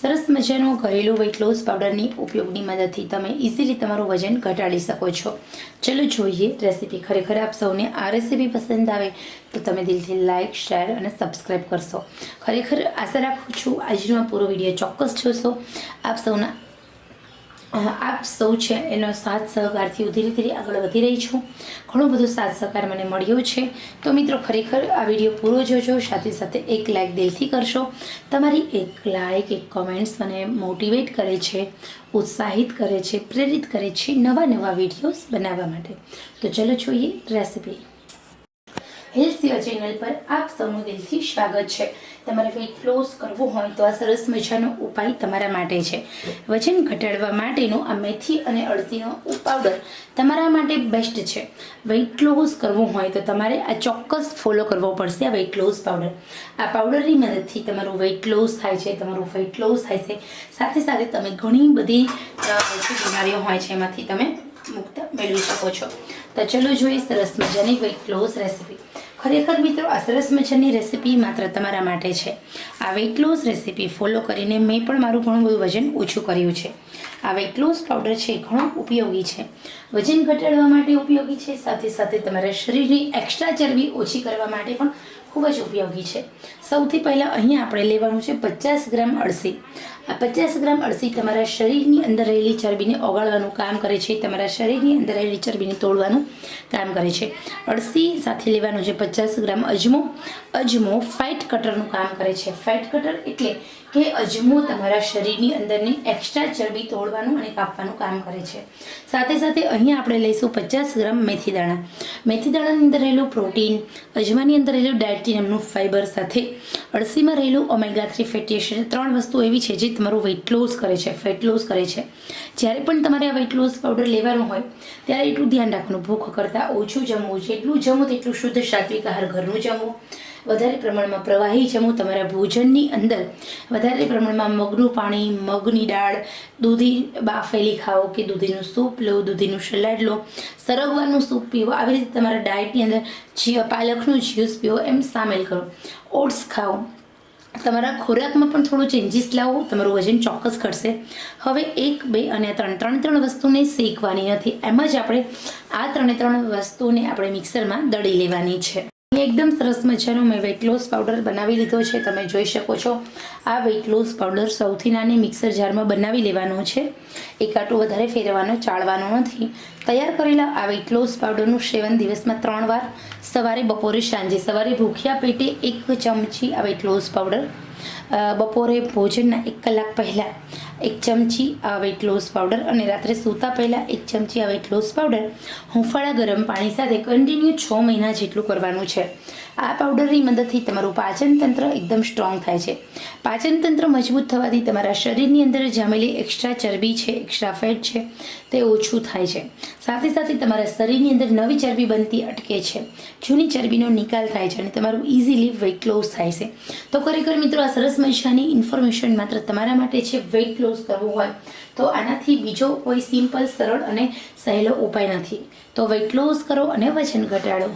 સરસ મજાનો ઘરેલું વેઇટ લોસ પાવડરની ઉપયોગની મદદથી તમે ઇઝીલી તમારું વજન ઘટાડી શકો છો। ચલો જોઈએ રેસીપી। ખરેખર આપ સૌને આ રેસીપી પસંદ આવે તો તમે દિલથી લાઇક, શેર અને સબસ્ક્રાઈબ કરશો। ખરેખર આશા રાખું છું આજનો આ પૂરો વિડીયો ચોક્કસ જોશો। આપ સૌ છે એનો સાથ સહકારથી ધીરે ધીરે આગળ વધી રહી છું। ઘણો બધો સાથ સહકાર મને મળ્યો છે। તો મિત્રો ખરેખર આ વિડીયો પૂરો જોજો, સાથે સાથે એક લાઇક દિલથી કરશો। તમારી એક લાઇક, એક કમેન્ટ્સ મને મોટિવેટ કરે છે, ઉત્સાહિત કરે છે, પ્રેરિત કરે છે નવા વિડીયોઝ બનાવવા માટે। તો ચલો જોઈએ રેસીપી। હેલ્થ સેવા ચેનલ પર આપ સૌનું દિલથી સ્વાગત છે। તમારે વેઇટ લોસ કરવું હોય તો આ સરસ મજાનો ઉપાય તમારા માટે છે। વજન ઘટાડવા માટેનો આ મેથી અને અળસીનો પાવડર તમારા માટે બેસ્ટ છે। વેઇટ લોસ કરવું હોય તો તમારે આ ચોક્કસ ફોલો કરવો પડશે આ વેઇટ લોસ પાવડર। આ પાવડરની મદદથી તમારું વેઇટ લોસ થાય છે, તમારું વેઇટ લોસ થાય છે, સાથે સાથે તમે ઘણી બધી બીમારીઓ હોય છે એમાંથી તમે મુક્ત મેળવી શકો છો। તો ચલો જોઈએ સરસ મજાની વેઇટ લોસ રેસીપી। ખરેખર મિત્રો આ સરસ મજાની રેસીપી માત્ર તમારા માટે છે। આ વેઇટ લોસ રેસીપી ફોલો કરીને મેં પણ મારું ઘણું બધું વજન ઓછું કર્યું છે। આ વેઇટ લોસ પાવડર છે ઘણો ઉપયોગી છે, વજન ઘટાડવા માટે ઉપયોગી છે, સાથે સાથે તમારા શરીરની એક્સ્ટ્રા ચરબી ઓછી કરવા માટે પણ ખૂબ જ ઉપયોગી છે। સૌથી પહેલાં અહીંયા આપણે લેવાનું છે 50 ગ્રામ અળસી। આ 50 ગ્રામ અળસી તમારા શરીરની અંદર રહેલી ચરબીને ઓગાળવાનું કામ કરે છે, તમારા શરીરની અંદર રહેલી ચરબીને તોડવાનું કામ કરે છે। અળસી સાથે લેવાનું છે 50 ગ્રામ અજમો। અજમો ફેટ કટરનું કામ કરે છે। ફેટ કટર એટલે કે અજમો તમારા શરીરની અંદરની એક્સ્ટ્રા ચરબી તોડવાનું અને કાપવાનું કામ કરે છે। સાથે સાથે અહીંયા આપણે લઈશું 50 ગ્રામ મેથી દાણા। મેથી દાણાની અંદર રહેલું પ્રોટીન, અજમાની અંદર રહેલું ડાયટી નામનું ફાઇબર, સાથે અળસીમાં રહેલું ઓમેગા 3 ફેટી એસિડ, ત્રણ વસ્તુ એવી છે જે તમારું વેઇટ લોસ કરે છે, ફેટ લોસ કરે છે। જ્યારે પણ તમારે આ વેઇટ લોસ પાવડર લેવાનું હોય ત્યારે એટલું ધ્યાન રાખવાનું, ભૂખ કરતાં ઓછું જમવું, જેટલું જમવું તેટલું શુદ્ધ સાત્વિક આહાર ઘરનું જમવું, વધારે પ્રમાણમાં પ્રવાહી જમવું, તમારા ભોજનની અંદર વધારે પ્રમાણમાં મગનું પાણી, મગની દાળ, દૂધી બાફેલી ખાઓ કે દૂધીનું સૂપ લો, દૂધીનું સલાડ લો, સરગવાનું સૂપ પીવો, આવી રીતે તમારા ડાયટની અંદર પાલકનું જ્યુસ પીવો, એમ સામેલ કરો। ઓટ્સ ખાઓ, તમારા ખોરાકમાં પણ થોડું ચેન્જીસ લાવો, તમારું વજન ચોક્કસ ઘટશે। હવે 1, 2 અને 3 વસ્તુને શેકવાની નથી, એમ જ આપણે આ 3 વસ્તુને આપણે મિક્સરમાં દળી લેવાની છે। એકદમ સરસ મજાનો મેં વેઇટ લોસ પાવડર બનાવી લીધો છે, તમે જોઈ શકો છો। આ વેઇટ લોસ પાવડર સૌથી નાની મિક્સર જારમાં બનાવી લેવાનો છે, એકાટું વધારે ફેરવવાનો, ચાળવાનો નથી। તૈયાર કરેલા આ વેઇટ લોસ પાવડરનું સેવન દિવસમાં 3 વાર, સવારે, બપોરે, સાંજે। સવારે ભૂખ્યા પેટે 1 ચમચી આ વેઇટ લોસ પાવડર, બપોરે ભોજનના 1 કલાક પહેલાં 1 ચમચી આ વેઇટ લોસ પાવડર, અને રાત્રે સૂતા પહેલાં 1 ચમચી આ વેઇટ લોસ પાવડર હુંફાળા ગરમ પાણી સાથે કન્ટિન્યુ 6 મહિના જેટલું કરવાનું છે। આ પાવડરની મદદથી તમારું પાચન તંત્ર એકદમ સ્ટ્રોંગ થાય છે। પાચન તંત્ર મજબૂત થવાથી તમારા શરીરની અંદર જામેલી એક્સ્ટ્રા ચરબી છે, એક્સ્ટ્રા ફેટ છે, તે ઓછું થાય છે। સાથે સાથે તમારા શરીરની અંદર નવી ચરબી બનતી અટકે છે, જૂની ચરબીનો નિકાલ થાય છે અને તમારું ઇઝીલી વેઇટ લોસ થાય છે। તો ખરેખર મિત્રો આ સરસ મજાની ઇન્ફોર્મેશન માત્ર તમારા માટે છે। વેઇટ લોસ કરવું હોય તો આનાથી બીજો કોઈ સિમ્પલ, સરળ અને સહેલો ઉપાય નથી। તો વેઇટ લોસ કરો અને વજન ઘટાડો।